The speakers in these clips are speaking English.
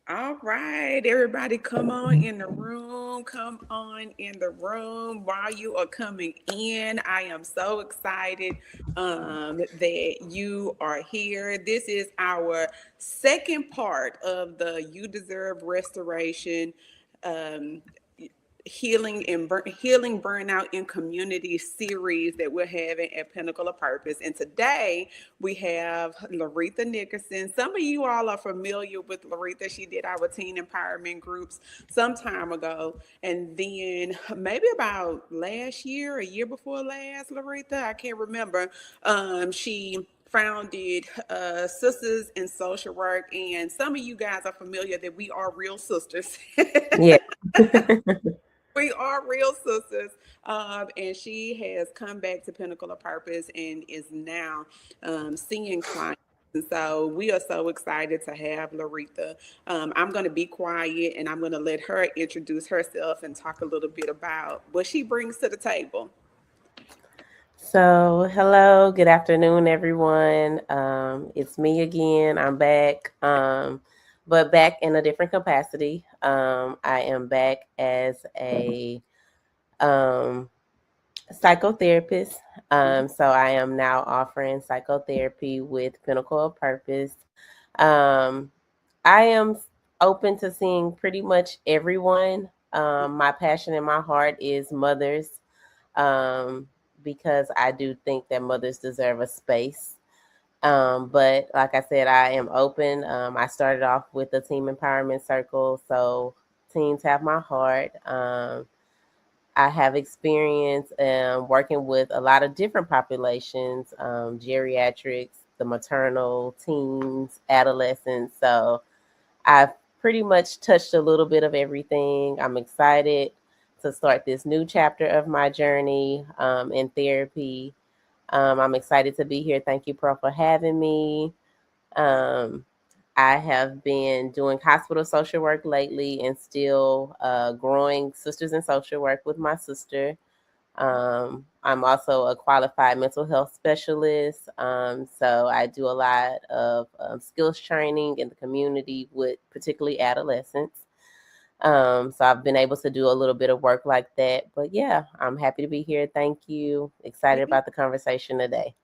All right, everybody, come on in the room. Come on in the room while you are coming in. I am so excited that you are here. This is our second part of the You Deserve Restoration um, healing burnout in community series that we're having at Pinnacle of Purpose. And today we have Laretha Nickerson. Some of you all are familiar with Laretha. She did our teen empowerment groups some time ago. And then maybe about last year, a year before last, Laretha, I can't remember. She founded Sisters in Social Work. And some of you guys are familiar that we are real sisters. Yeah. We are real sisters. And she has come back to Pinnacle of Purpose and is now seeing clients. And so we are so excited to have Laretha. I'm going to be quiet and I'm going to let her introduce herself and talk a little bit about what she brings to the table. So, hello, good afternoon, everyone. It's me again. I'm back, but back in a different capacity. I am back as a um, psychotherapist. So, I am now offering psychotherapy with Pinnacle of Purpose. Um, I am open to seeing pretty much everyone. My passion in my heart is mothers, um, because I do think that mothers deserve a space. But like I said, I am open. I started off with the Team Empowerment Circle, so teens have my heart. I have experience working with a lot of different populations, geriatrics, the maternal, teens, adolescents. So I've pretty much touched a little bit of everything. I'm excited to start this new chapter of my journey in therapy. I'm excited to be here. Thank you, Pro, for having me. Um, I have been doing hospital social work lately and still growing Sisters in Social Work with my sister. I'm also a qualified mental health specialist. So I do a lot of skills training in the community with particularly adolescents. So I've been able to do a little bit of work like that. But yeah, I'm happy to be here. Thank you. Excited about the conversation today.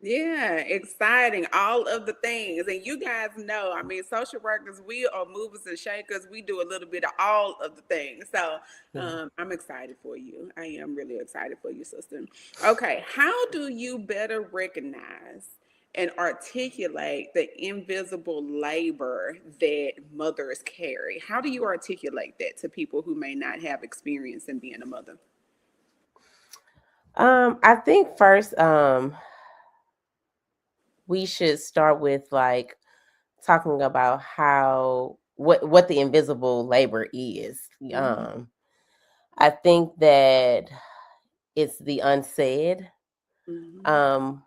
Yeah, exciting. All of the things. And you guys know, I mean, social workers, we are movers and shakers. We do a little bit of all of the things. So Yeah. I'm excited for you. I am really excited for you, sister. Okay. How do you better recognize and articulate the invisible labor that mothers carry? How do you articulate that to people who may not have experience in being a mother? I think first, we should start with like talking about how what the invisible labor is. Mm-hmm. I think that it's the unsaid Mm-hmm. um,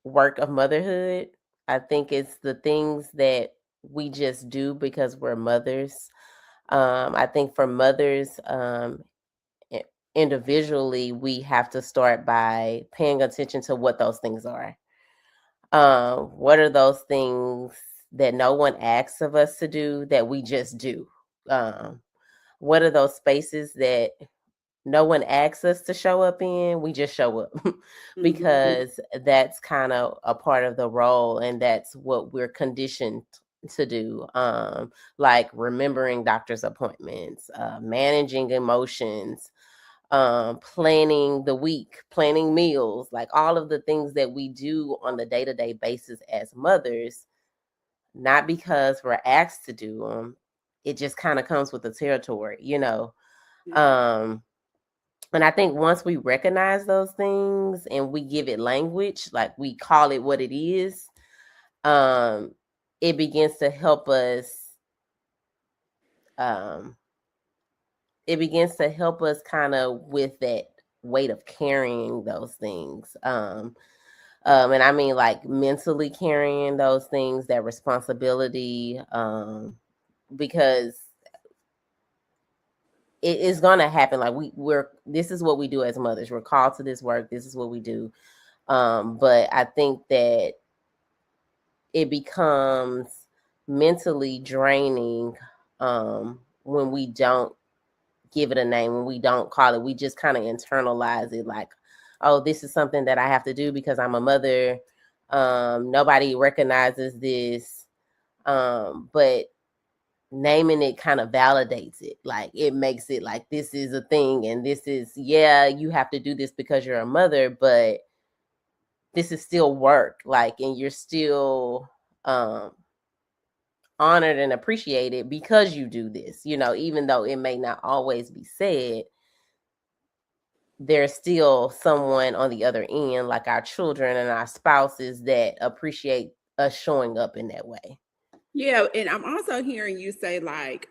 work of motherhood. I think it's the things that we just do because we're mothers. I think for mothers, i- individually, we have to start by paying attention to what those things are. What are those things that no one asks of us to do that we just do? Um, what are those spaces that no one asks us to show up in? We just show up Mm-hmm. because that's kind of a part of the role, and that's what we're conditioned to do. Like remembering doctor's appointments, managing emotions, planning the week, planning meals, like all of the things that we do on the day to day basis as mothers, not because we're asked to do them. It just kind of comes with the territory. Yeah. Um, and I think once we recognize those things and we give it language, like we call it what it is, um, it begins to help us. Um, it begins to help us kind of with that weight of carrying those things. And I mean like mentally carrying those things, that responsibility, because it is gonna happen. Like we're this is what we do as mothers. We're called to this work. This is what we do. But I think that it becomes mentally draining when we don't give it a name, when we don't call it, we just kind of internalize it like, oh, this is something that I have to do because I'm a mother. Nobody recognizes this. But naming it kind of validates it. Like it makes it like this is a thing and this is, yeah, you have to do this because you're a mother, but this is still work. Like, and you're still honored and appreciated because you do this, even though it may not always be said, there's still someone on the other end, like our children and our spouses, that appreciate us showing up in that way. Yeah, and I'm also hearing you say like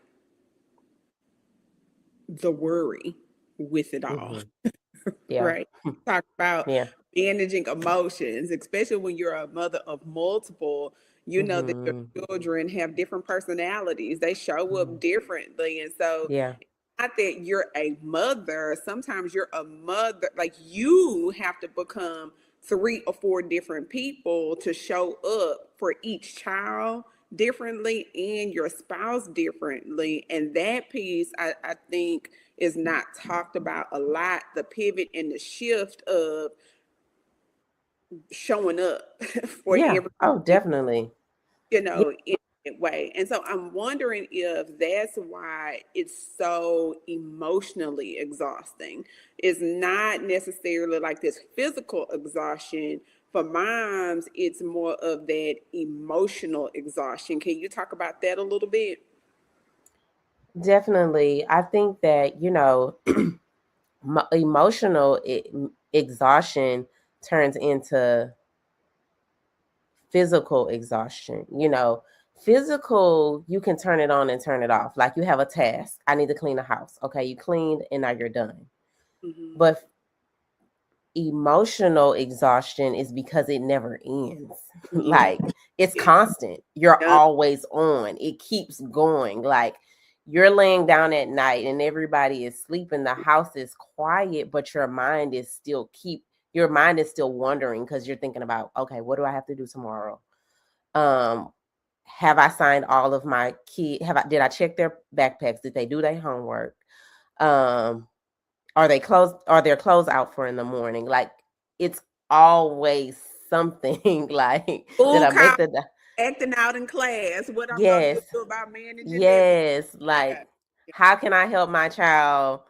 the worry with it all, Mm-hmm. Yeah. right? Talk about Yeah. managing emotions, especially when you're a mother of multiple. You know that your Mm-hmm. children have different personalities. They show Mm-hmm. up differently. And so Yeah. not that you're a mother, sometimes you're a mother, like you have to become 3 or 4 different people to show up for each child differently and your spouse differently. And that piece, I think, is not talked about a lot, the pivot and the shift of showing up for Yeah. everybody, Oh, definitely. Yeah. in that way. And so I'm wondering if that's why it's so emotionally exhausting. It's not necessarily like this physical exhaustion. For moms, it's more of that emotional exhaustion. Can you talk about that a little bit? Definitely. I think that, emotional exhaustion turns into physical exhaustion. Physical, you can turn it on and turn it off. Like you have a task. I need to clean the house. Okay, you cleaned and now you're done. Mm-hmm. But emotional exhaustion is because it never ends. Mm-hmm. Like it's Yeah. constant. You're Yeah. always on. It keeps going. Like you're laying down at night and everybody is sleeping. The house is quiet, but your mind is still wandering because you're thinking about, okay, what do I have to do tomorrow? Um, have I signed all of my key? Did I check their backpacks? Did they do their homework? Um, are their clothes out for in the morning? Like it's always something. Like did School I call, make the acting out in class. What I'm going to yes, do about managing that? yes, like how can I help my child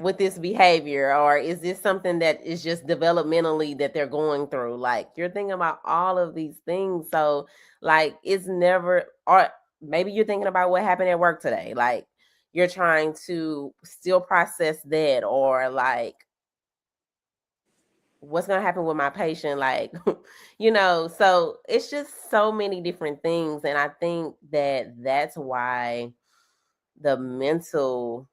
with this behavior, or is this something that is just developmentally that they're going through? Like you're thinking about all of these things. So like it's never, or maybe you're thinking about what happened at work today. Like you're trying to still process that, or like what's going to happen with my patient, like so it's just so many different things. And I think that that's why the mental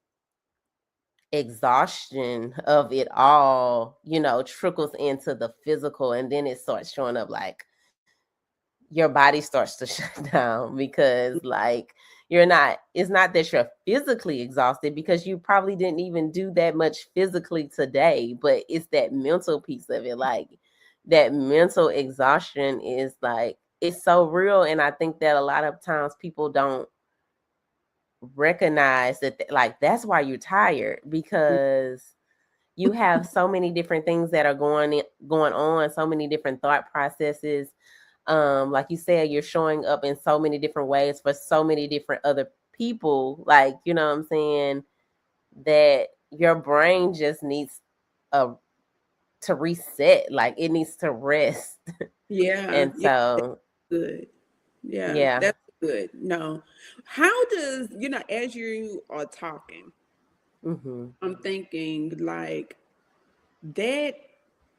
exhaustion of it all trickles into the physical, and then it starts showing up. Like your body starts to shut down because like you're not it's not that you're physically exhausted, because you probably didn't even do that much physically today, but it's that mental piece of it. Like that mental exhaustion is like it's so real. And I think that a lot of times people don't recognize that like that's why you're tired, because you have so many different things that are going on, so many different thought processes. Like you said, you're showing up in so many different ways for so many different other people. Like, you know what I'm saying? That your brain just needs a to reset. Like it needs to rest. Yeah, And yeah, so, good. Yeah, yeah. that's good. No. How does, as you are talking, Hmm. I'm thinking like that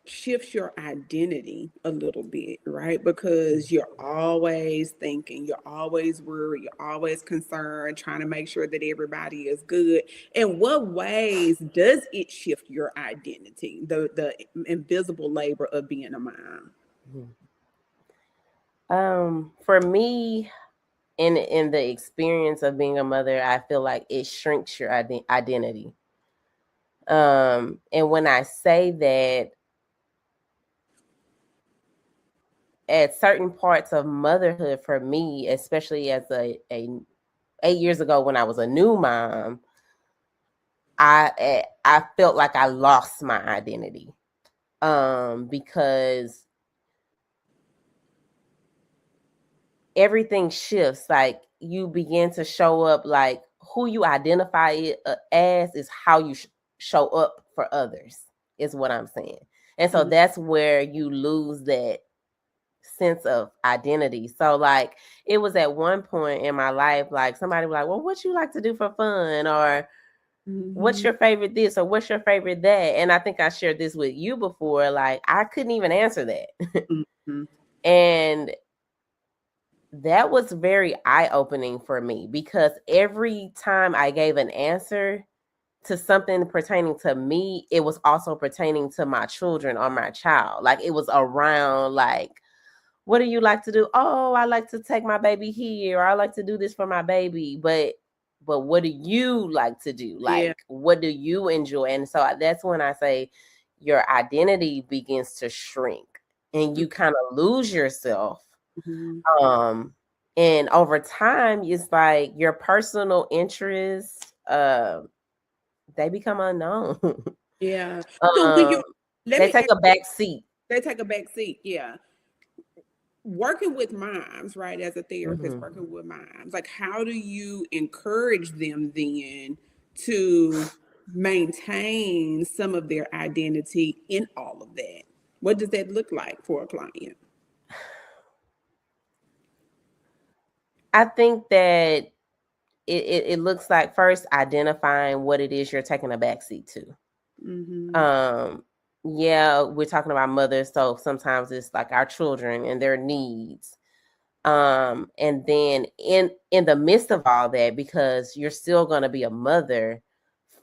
shifts your identity a little bit, right? Because you're always thinking, you're always worried, you're always concerned, trying to make sure that everybody is good. In what ways does it shift your identity, the invisible labor of being a mom? For me, in the experience of being a mother, I feel like it shrinks your identity. And when I say that, at certain parts of motherhood for me, especially as a 8 years ago when I was a new mom, I felt like I lost my identity, because everything shifts. Like, you begin to show up, like who you identify it as is how you show up for others, is what I'm saying. And so Mhm. that's where you lose that sense of identity. So like, it was at one point in my life, like somebody was like, well, what you like to do for fun, or what's Mhm. your favorite this, or what's your favorite that? And I think I shared this with you before. Like, I couldn't even answer that. Mhm. And that was very eye-opening for me, because every time I gave an answer to something pertaining to me, it was also pertaining to my children or my child. Like, it was around, like, what do you like to do? Oh, I like to take my baby here, or I like to do this for my baby. But what do you like to do? Yeah. Like, what do you enjoy? And so that's when I say your identity begins to shrink, and you kind of lose yourself. Mhm. um and over time, it's like your personal interests, they become unknown. Yeah. So when um you let they me take ask, a back seat. they take a back seat. Yeah. Working with moms, right, as a therapist, Hmm. working with moms, like how do you encourage them then to maintain some of their identity in all of that? What does that look like for a client? I think that it looks like first identifying what it is you're taking a backseat to. Mm-hmm. Um, yeah, we're talking about mothers, so sometimes it's like our children and their needs. And then in the midst of all that, because you're still going to be a mother,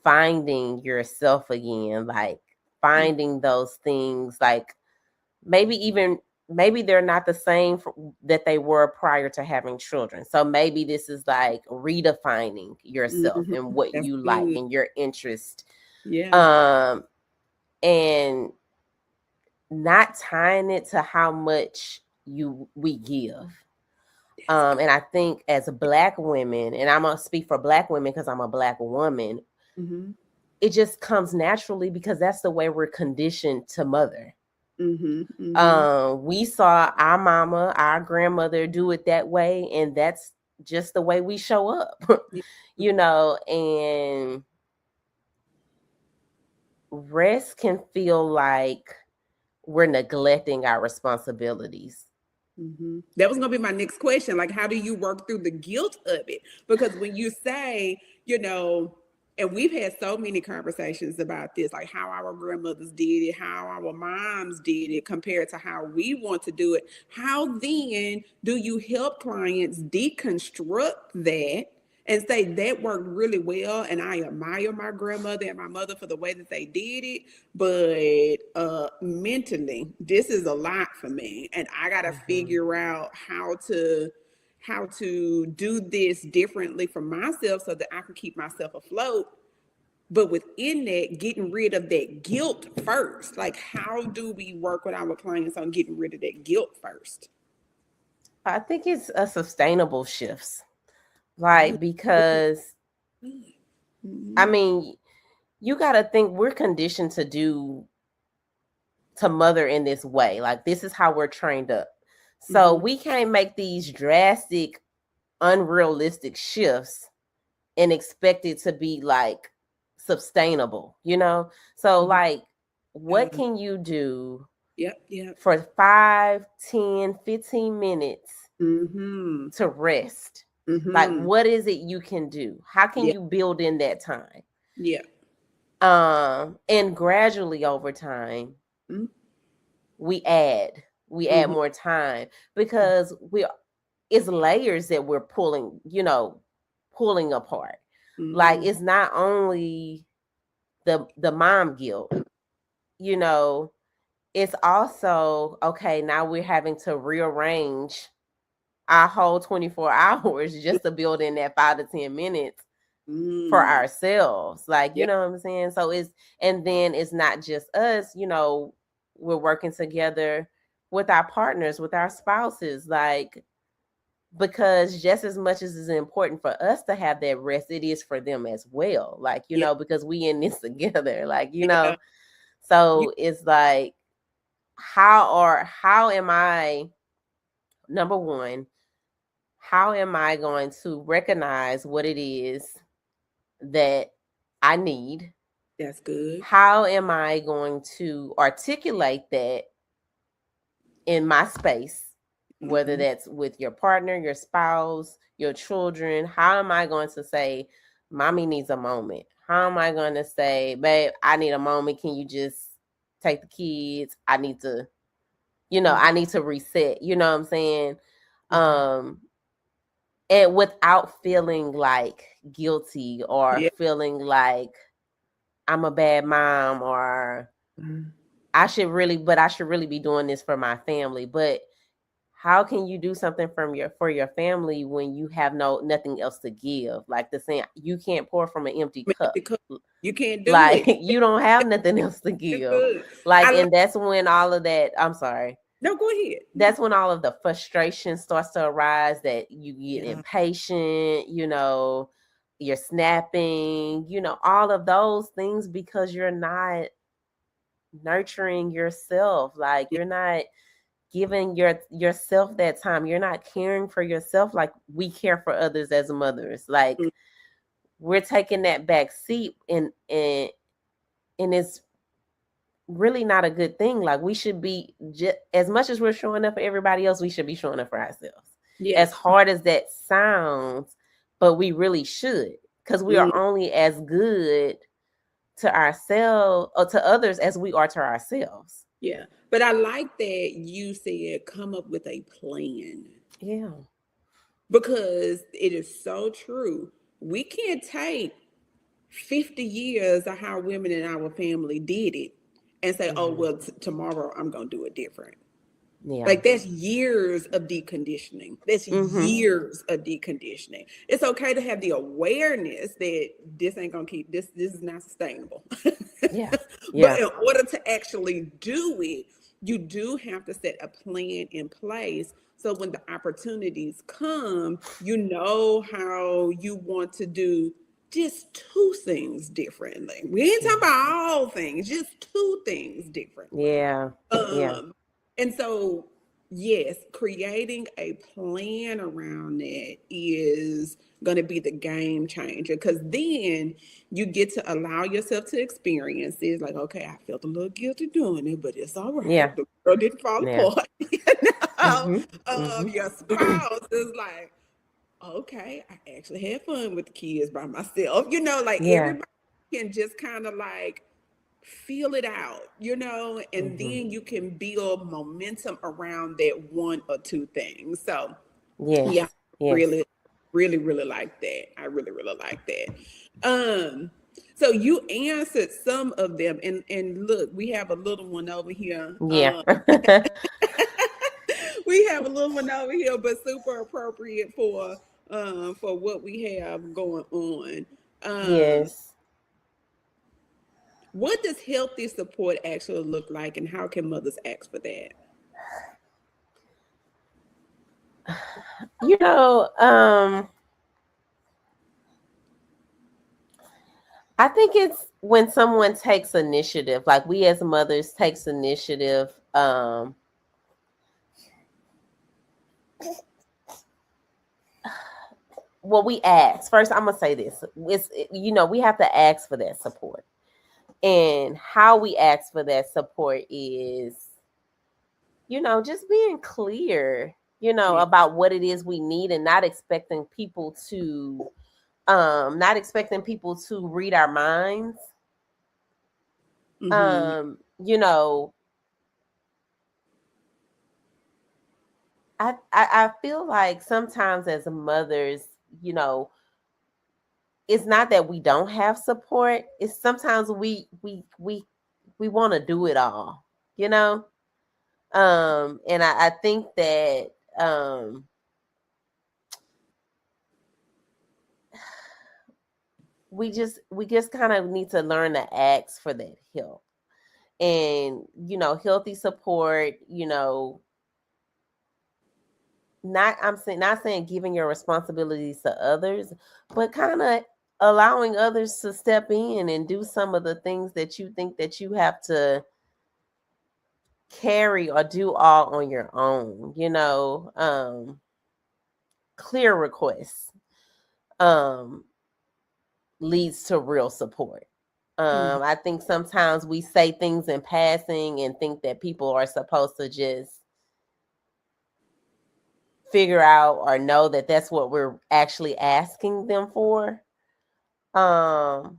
finding yourself again, like finding those things, like maybe even maybe they're not the same that they were prior to having children. So maybe this is like redefining yourself Mm-hmm. and what That's you like good. and your interest. Yeah. um and not tying it to how much you we give. That's good. And I think as Black women, and I'm gonna speak for Black women because I'm a Black woman, Mm-hmm. it just comes naturally because that's the way we're conditioned to mother. Mm-hmm. Mm-hmm. We saw our mama, our grandmother do it that way, and that's just the way we show up. Yeah. And rest can feel like we're neglecting our responsibilities. Mm-hmm. That was going to be my next question. Like, how do you work through the guilt of it? Because when you say, and we've had so many conversations about this, like how our grandmothers did it, how our moms did it compared to how we want to do it. How then do you help clients deconstruct that and say that worked really well? And I admire my grandmother and my mother for the way that they did it, but mentally this is a lot for me, and I gotta Mhm. figure out how to do this differently for myself so that I can keep myself afloat. But within that, getting rid of that guilt first. Like, how do we work with our clients on getting rid of that guilt first? I think it's a sustainable shifts, Ooh, like, good. because I Mhm. mean, you got to think we're conditioned to mother in this way. Like, this is how we're trained up. So Mhm. we can't make these drastic, unrealistic shifts and expect it to be like sustainable. So Mhm. like, what Yeah. can you do Yep. Yep. for 5, 10, 15 minutes Mhm. to rest? Like, Mhm. what is it you can do? How can Yeah. you build in that time? Yeah. And gradually over time, Mhm. we add we add Mhm. more time, because we it's layers that we're pulling apart. Like, Mhm. it's not only the mom guilt, you know it's also, okay, now we're having to rearrange our whole 24 hours just to build in that 5 to 10 minutes for Mm. ourselves. Like, you Yep. know what I'm saying? So and then it's not just us, we're working together with our partners, with our spouses. Like, because just as much as it's important for us to have that rest, it is for them as well. Like, Yeah. because we in this together, like, Yeah. You, so it's like, how am I, number one, how am I going to recognize what it is that I need? that's good. How am I going to articulate that in my space, whether Hmm. that's with your partner, your spouse, your children? How am I going to say, mommy needs a moment? How am I going to say, babe, I need a moment? Can you just take the kids? I need to, Hmm. I need to reset. You know what I'm saying? Hmm. Um, and without feeling like guilty or Yeah. feeling like I'm a bad mom or Mhm. I should really be doing this for my family. But how can you do something for your family when you have nothing else to give? Like the saying, you can't pour from an empty cup. Because you can't do Like it. you don't have nothing else to It's give. good. Like, I like. and that's when all of that, I'm sorry. No, go ahead. No. That's when all of the frustration starts to arise, that you get Yeah. impatient, you're snapping, all of those things, because you're not nurturing yourself. Like, Yeah. you're not giving yourself that time. You're not caring for yourself like we care for others as mothers. Like, we're taking that back seat, and it's really not a good thing. Like, we should be as much as we're showing up for everybody else, we should be showing up for ourselves. As Yes. hard as that sounds, but we really should, because we are Mm, only as good to ourselves or to others as we are to ourselves. yeah. But I like that you said come up with a plan, Yeah. because it is so true. We can't take 50 years of how women in our family did it and say, oh, Hmm. well, tomorrow I'm going to do it different. Yeah. Like, that's years of deconditioning. That's Hmm. years of deconditioning. It's okay to have the awareness that this ain't gonna keep this. This is not sustainable. Yeah. But Yeah. in order to actually do it, you do have to set a plan in place. So when the opportunities come, you know how you want to do just two things differently. We ain't talking Yeah. about all things, just two things differently. Yeah. Yeah. Um, and so, yes, creating a plan around that is going to be the game changer, because then you get to allow yourself to experience it. Like, okay, I felt a little guilty doing it, but it's all right. Yeah. The world didn't fall Yeah. apart. Know? Hmm. Hmm. Your spouse is like, okay, I actually had fun with the kids by myself. Like, Yeah. everybody can just kind of like feel it out, and Hmm. then you can build momentum around that one or two things. So, yeah, Yes. Yes. really, really, really like that. I really, really like that. Um, so you answered some of them, and look, we have a little one over here. Yeah. We have a little one over here, but super appropriate for what we have going on. Um, Yes. what does healthy support actually look like, and how can mothers ask for that? You know, I think it's when someone takes initiative, like we as mothers takes initiative. Well, we ask first. I'm gonna say this: we have to ask for that support, and how we ask for that support is, just being clear, Yeah. about what it is we need, and not expecting people to read our minds. Mm-hmm. um you know I feel like sometimes as mothers, you know it's not that we don't have support. It's sometimes we want to do it all, you know and I think that we just kind of need to learn to ask for that help, and healthy support, not saying giving your responsibilities to others, but kind of allowing others to step in and do some of the things that you think that you have to carry or do all on your own. Clear requests um leads to real support. Mm-hmm. I think sometimes we say things in passing and think that people are supposed to just figure out or know that that's what we're actually asking them for. Um,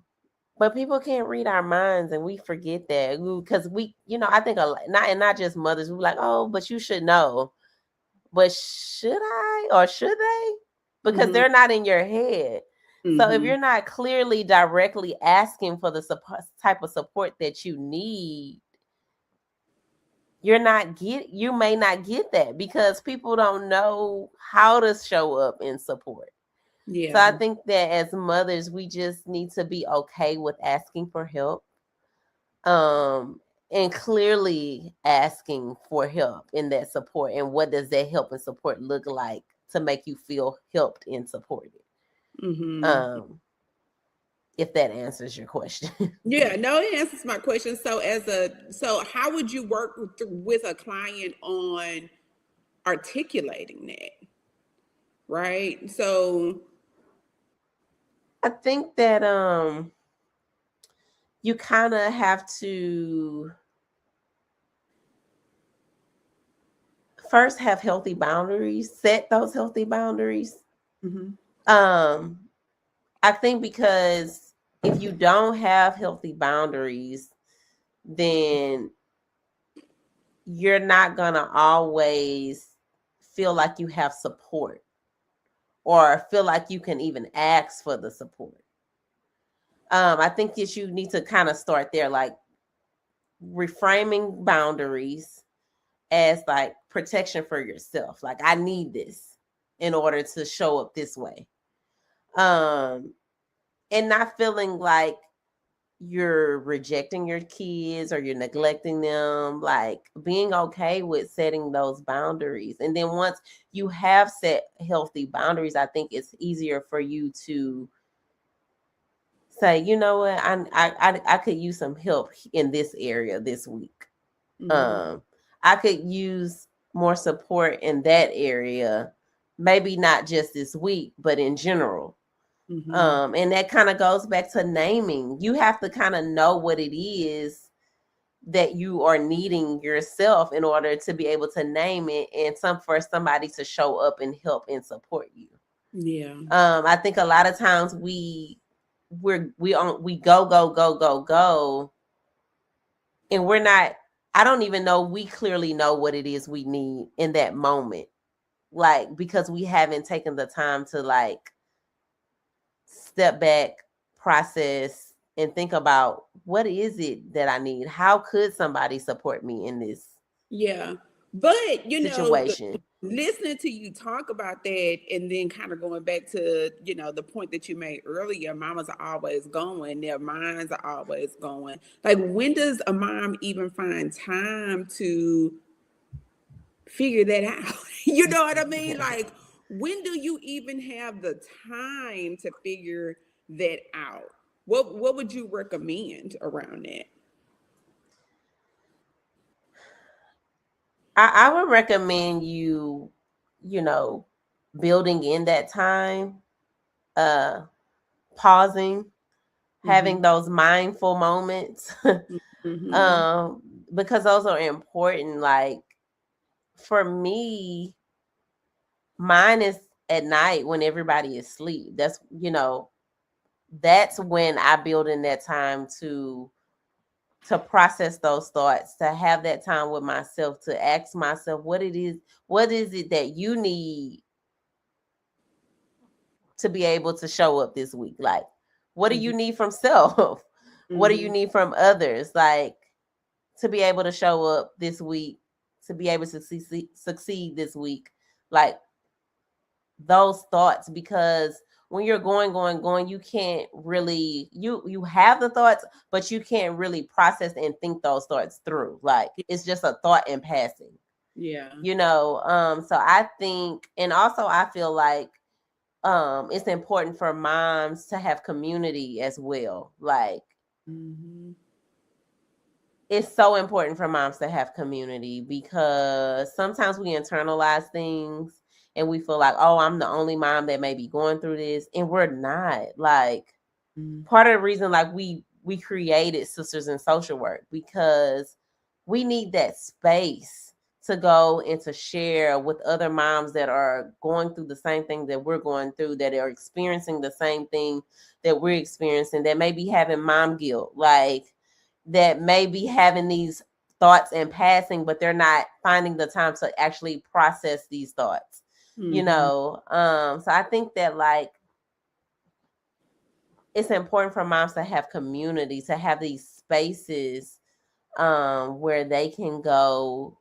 but people can't read our minds, and we forget that because I think not just mothers. We're like, oh, but you should know. But should I or should they? Because Mm-hmm. they're not in your head. So if Mm-hmm. you're not clearly directly asking for the type of support that you need, you may not get that because people don't know how to show up in support. So I Yeah. think that as mothers, we just need to be okay with asking for help. And clearly asking for help in that support, and what does that help and support look like to make you feel helped and supported. Mm-hmm. um if that answers your question. Yeah, no, it answers my question. So how would you work with a client on articulating that? Right. So, I think that you kind of have to first have healthy boundaries, set those healthy boundaries. mm-hmm. um I think because if you don't have healthy boundaries, then you're not gonna always feel like you have support or feel like you can even ask for the support. I think that you need to kind of start there, like reframing boundaries as like protection for yourself. Like, I need this in order to show up this way. Um, and not feeling like you're rejecting your kids or you're neglecting them, like being okay with setting those boundaries. And then once you have set healthy boundaries, I think it's easier for you to say, you know what, I could use some help in this area this week. Mm-hmm. um I could use more support in that area, maybe not just this week but in general. Mm-hmm. And that kind of goes back to naming. You have to kind of know what it is that you are needing yourself in order to be able to name it, and for somebody to show up and help and support you. Yeah. I think a lot of times we go, and we're not. I don't even know we clearly know what it is we need in that moment, like because we haven't taken the time to like step back, process, and think about what is it that I need? How could somebody support me in this Yeah. But, situation? listening to you talk about that and then kind of going back to, the point that you made earlier, mamas are always going, their minds are always going. Like, when does a mom even find time to figure that out? You know what I mean? Like, when do you even have the time to figure that out? What would you recommend around that? I would recommend you know, building in that time, uh, pausing, having Mm-hmm. those mindful moments, Mm-hmm. um, because those are important. Like for me, mine is at night when everybody is asleep. That's when I build in that time to process those thoughts, to have that time with myself, to ask myself what is it that you need to be able to show up this week? Like, what do you need from self? What do you Mm-hmm. need from others? Like, to be able to show up this week, to be able to succeed this week. Like, those thoughts, because when you're going, you can't really you have the thoughts, but you can't really process and think those thoughts through. Like, it's just a thought in passing. Yeah. So I think, and also I feel like it's important for moms to have community as well. Like, Mm-hmm. it's so important for moms to have community, because sometimes we internalize things and we feel like, oh, I'm the only mom that may be going through this, and we're not. Like, part of the reason, like, we created Sisters in Social Work, because we need that space to go and to share with other moms that are going through the same thing that we're going through, that are experiencing the same thing that we're experiencing, that may be having mom guilt, like, that may be having these thoughts in passing, but they're not finding the time to actually process these thoughts. Mm-hmm. So I think that, like, it's important for moms to have community, to have these spaces where they can go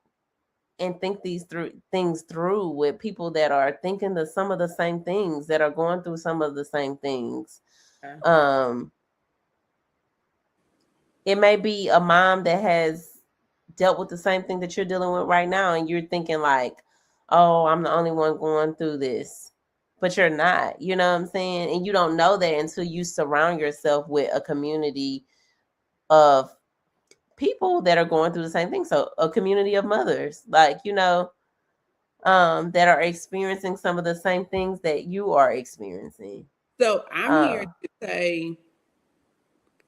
and think these things through with people that are thinking some of the same things, that are going through some of the same things. Yeah. um it may be a mom that has dealt with the same thing that you're dealing with right now, and you're thinking like, oh, I'm the only one going through this, but you're not. You know what I'm saying? And you don't know that until you surround yourself with a community of people that are going through the same thing. So a community of mothers, like, that are experiencing some of the same things that you are experiencing. So I'm here uh to say,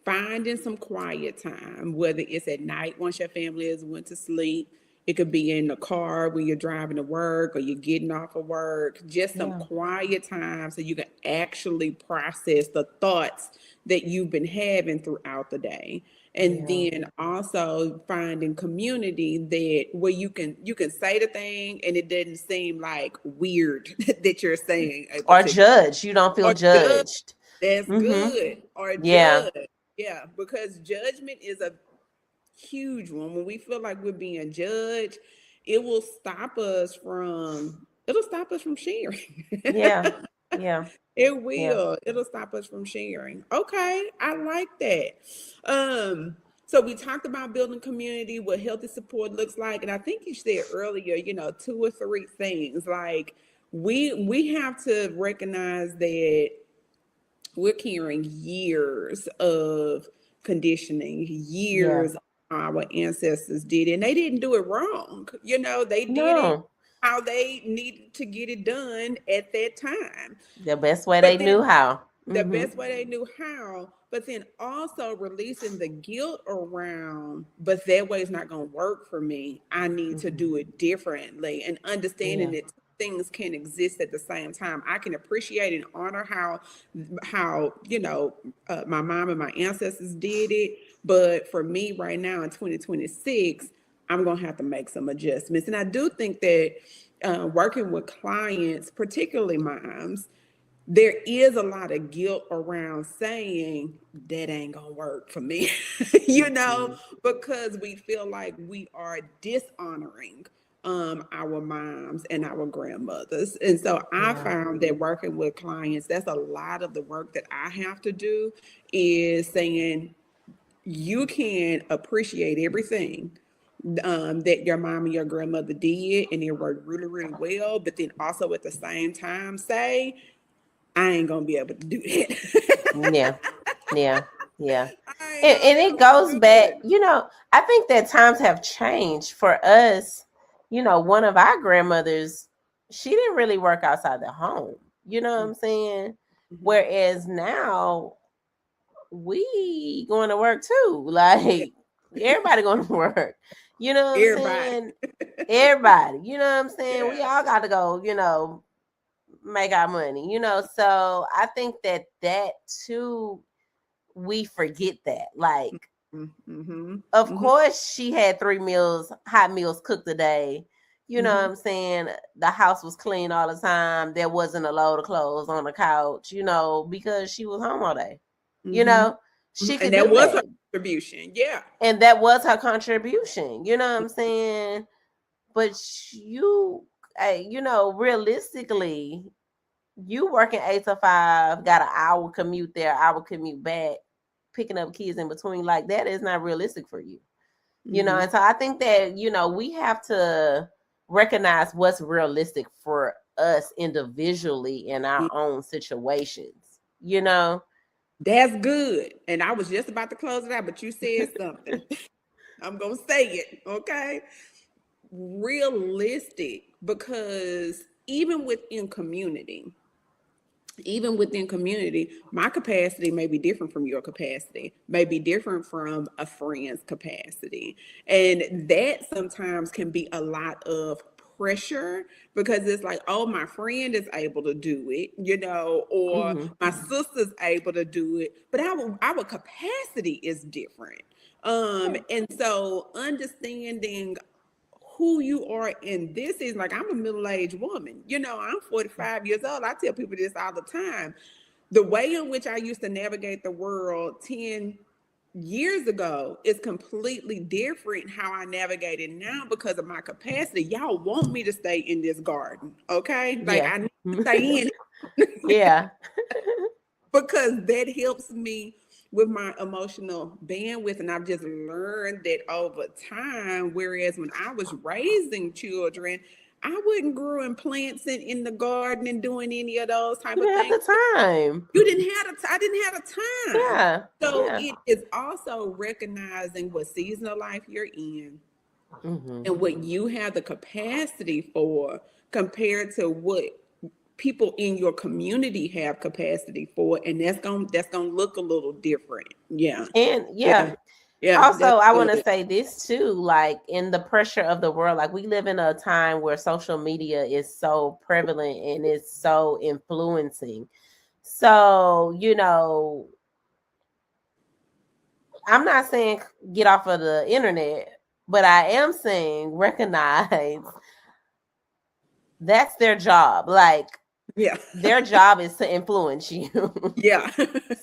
finding some quiet time, whether it's at night once your family has went to sleep. It could be in the car when you're driving to work or you're getting off of work. Just some yeah, quiet time so you can actually process the thoughts that you've been having throughout the day. And yeah, then also finding community that where you can say the thing and it doesn't seem like weird that you're saying a or particular, judge, you don't feel or judge. judged. That's Mm-hmm. good. Or Yeah, judge. Yeah, because judgment is a huge one. When we feel like we're being judged, it'll stop us from sharing. yeah, yeah, It yeah, will. It'll stop us from sharing. Okay, I like that. So we talked about building community, what healthy support looks like, and I think you said earlier, 2 or 3 things. Like we have to recognize that we're carrying years of conditioning, yeah. years our ancestors did, and they didn't do it wrong. They did it No, how they needed to get it done at that time. the best way they But knew then how. the Mm-hmm. best way they knew how, but then also releasing the guilt around, but that way is not going to work for me. I need to Mm-hmm. do it differently, and understanding Yeah, that things can exist at the same time. I can appreciate and honor how my mom and my ancestors did it, but for me right now in 2026, I'm going to have to make some adjustments. And I do think that working with clients, particularly moms, there is a lot of guilt around saying that ain't gonna work for me, you know, mm-hmm. because we feel like we are dishonoring our moms and our grandmothers. And so I Yeah, found that working with clients, that's a lot of the work that I have to do, is saying you can appreciate everything that your mom and your grandmother did and it worked really, really well, but then also at the same time say, I ain't gonna be able to do yeah, that. yeah, yeah. I ain't And, gonna and be it able to goes do back, it. I think that times have changed for us. One of our grandmothers, she didn't really work outside the home. You know what I'm saying? Mhm. Whereas now we going to work too. Yeah, Like, everybody going to work. You know what I'm everybody. saying? Everybody. You know what I'm saying? We Yeah. all got to go, make our money. So I think that too, we forget that. Like, Mm-hmm. of Mm-hmm. course she had 3 meals, hot meals cooked a day. You know Mm-hmm. what I'm saying? The house was clean all the time. There wasn't a load of clothes on the couch, because she was home all day. You Mm-hmm. know, she And could that do was her that. contribution. Yeah. And that was her contribution. You know what I'm saying? But realistically, you working 8 to 5, got an hour commute there, hour commute back, picking up kids in between, like, that is not realistic for you. Mm-hmm. And so I think that, we have to recognize what's realistic for us individually in our own situations, you know? That's good. And I was just about to close it out, but you said something. I'm going to say it, okay? Realistic, because even within community, my capacity may be different from your capacity, may be different from a friend's capacity. And that sometimes can be a lot of pressure, because it's like, oh, my friend is able to do it, or Mm-hmm. my sister's able to do it, but our capacity is different. Yeah. And so understanding who you are in this is like, I'm a middle-aged woman. I'm 45 years old. I tell people this all the time. The way in which I used to navigate the world 10 years ago is completely different how I navigate it now because of my capacity. Y'all want me to stay in this garden, okay? Like, Yeah. I need to stay in Yeah. because that helps me with my emotional bandwidth. And I've just learned that over time. Whereas when I was raising children, I wasn't growing plants in the garden and doing any of those type You of didn't have things. the time. You didn't have I didn't have the time. Yeah. So Yeah. it is also recognizing what season of life you're in Mm-hmm. and what you have the capacity for compared to what people in your community have capacity for, and that's gonna look a little different. Yeah. And yeah, Yeah. Yeah, also that's I want to good. say this too, like in the pressure of the world, like we live in a time where social media is so prevalent and it's so influencing. So, I'm not saying get off of the internet, but I am saying recognize that's their job. Like Yeah. their job is to influence you. Yeah.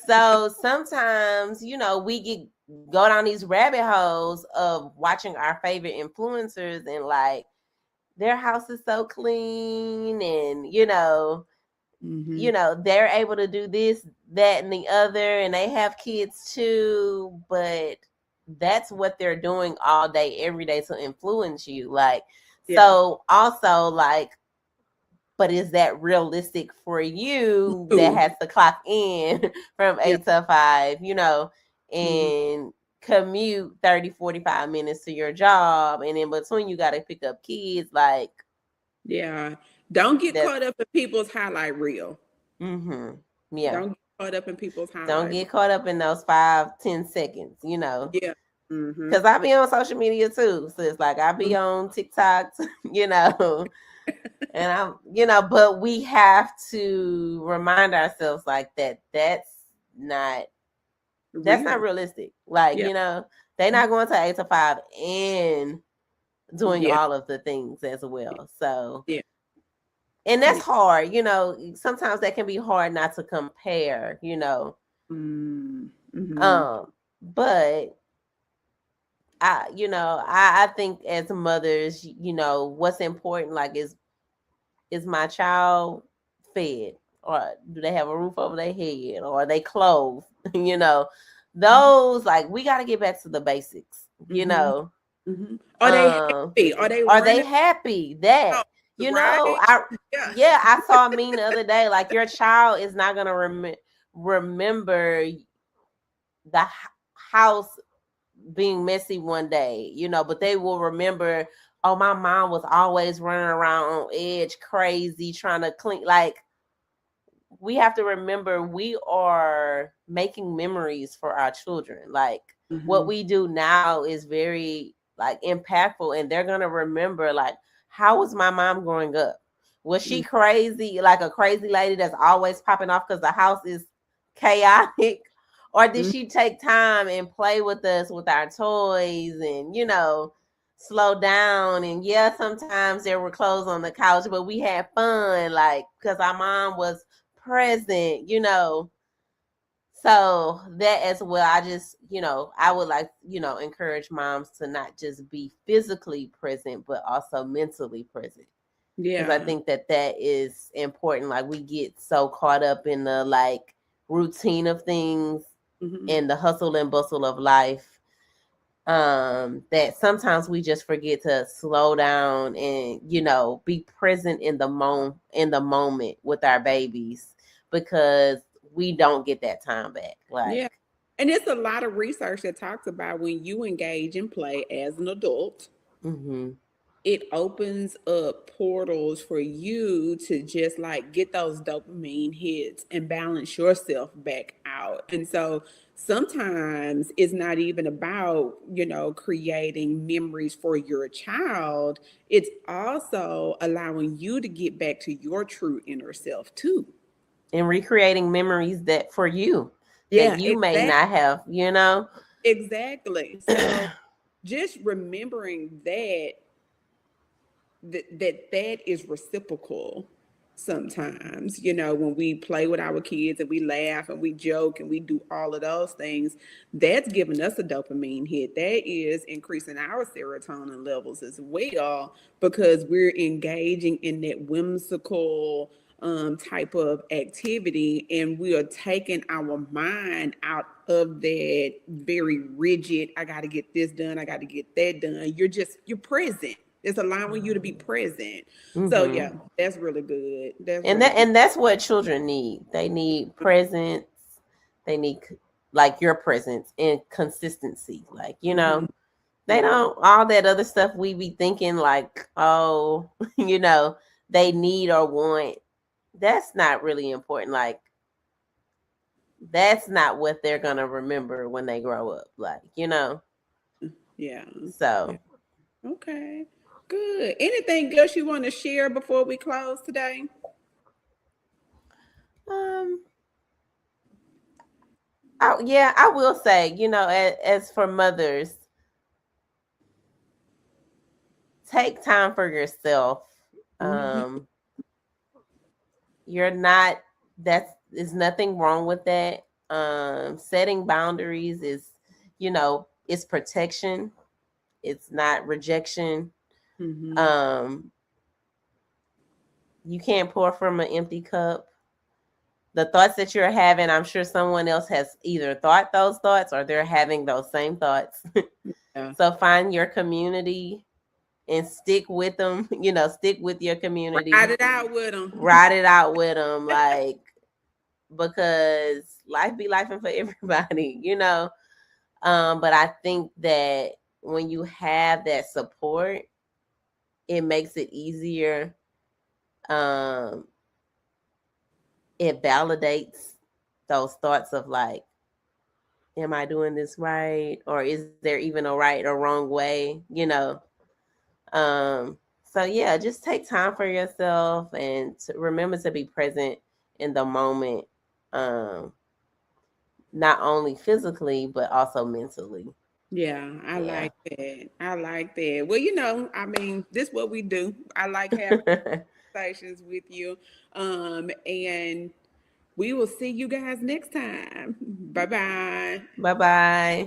So sometimes, we go down these rabbit holes of watching our favorite influencers and like their house is so clean and Hmm. they're able to do this, that, and the other, and they have kids too, but that's what they're doing all day, every day to influence you. Like, Yeah. so also like, but is that realistic for you that Ooh. has to clock in from Yeah. 8 to 5, Hmm. and commute 30, 45 minutes to your job, and in between you got to pick up kids, like Yeah. Don't get that's caught up in people's highlight reel. mm-hmm. Yeah. Don't get caught up in people's Don't highlight reel. get caught up in those 5-10 seconds, Yeah. Hmm. because I be on social media too. So it's like I be on TikTok, and but we have to remind ourselves like that not that's not Real. realistic. Like, Yeah. they're not going to 8 to 5 and doing Yeah. all of the things as well. So, Yeah. and that's Yeah. hard, sometimes that can be hard not to compare. Mm-hmm. But I think as mothers, what's important, like is my child fed, or do they have a roof over their head, or are they clothed? Those, like, we got to get back to the basics. Mm-hmm. Mm-hmm. Are they Um, happy? Are they are they running happy that out? Right? I Yeah. yeah, I saw a meme the other day, like your child is not gonna remember the house being messy one day, but they will remember, oh, my mom was always running around on edge, crazy, trying to clean. Like, we have to remember we are making memories for our children. Like, what Mm-hmm. we do now is very like impactful, and they're gonna remember, like, how was my mom growing up? Was she crazy, like a crazy lady that's always popping off because the house is chaotic? Or did Mm-hmm. she take time and play with us with our toys and, slow down? And yeah, sometimes there were clothes on the couch, but we had fun, like, because our mom was present. So that as well, I just, I would like, encourage moms to not just be physically present, but also mentally present. Because I Yeah. think that is important. Like, we get so caught up in the like routine of things Mm-hmm. and the hustle and bustle of life that sometimes we just forget to slow down and, be present in the moment with our babies, because we don't get that time back. Yeah. Like, And it's a lot of research that talks about when you engage in play as an adult, mm-hmm, it opens up portals for you to just like get those dopamine hits and balance yourself back out. And so sometimes it's not even about, creating memories for your child. It's also allowing you to get back to your true inner self too. and recreating memories that for you that Yeah, you may exactly. not have. Exactly. So just remembering that is reciprocal sometimes, when we play with our kids and we laugh and we joke and we do all of those things, that's giving us a dopamine hit. That is increasing our serotonin levels as well, because we're engaging in that whimsical type of activity, and we are taking our mind out of that very rigid, I got to get this done, I got to get that done. You're present. It's allowing you to be present. So Mm-hmm. yeah, that's really good. That's and really that good. and that's what children need. They need presence. They need, like, your presence and consistency. Like, Hmm. they Yeah. don't, all that other stuff we be thinking like, oh, they need or want. That's not really important. Like, that's not what they're gonna remember when they grow up. Like. Yeah. Yeah. So, Okay. Good. Anything else you want to share before we close today? um, yeah, I will say, as for mothers, take time for yourself. Hmm. Um, you're not, that's is nothing wrong with that. Setting boundaries is, it's protection. It's not rejection. Hmm. Um, you can't pour from an empty cup. The thoughts that you're having, I'm sure someone else has either thought those thoughts or they're having those same thoughts. Yeah. So find your community and stick with them. Stick with your community. Ride it out with them. Ride it out with them, like, because life be life for everybody. But I think that when you have that support, it makes it easier. Um, it validates those thoughts of like, am I doing this right? Or is there even a right or wrong way? So yeah, just take time for yourself and to remember to be present in the moment. Um, not only physically, but also mentally. Yeah, I Yeah. like that. I like that. Well, I mean, this is what we do. I like having conversations with you. And we will see you guys next time. Bye bye. Bye bye.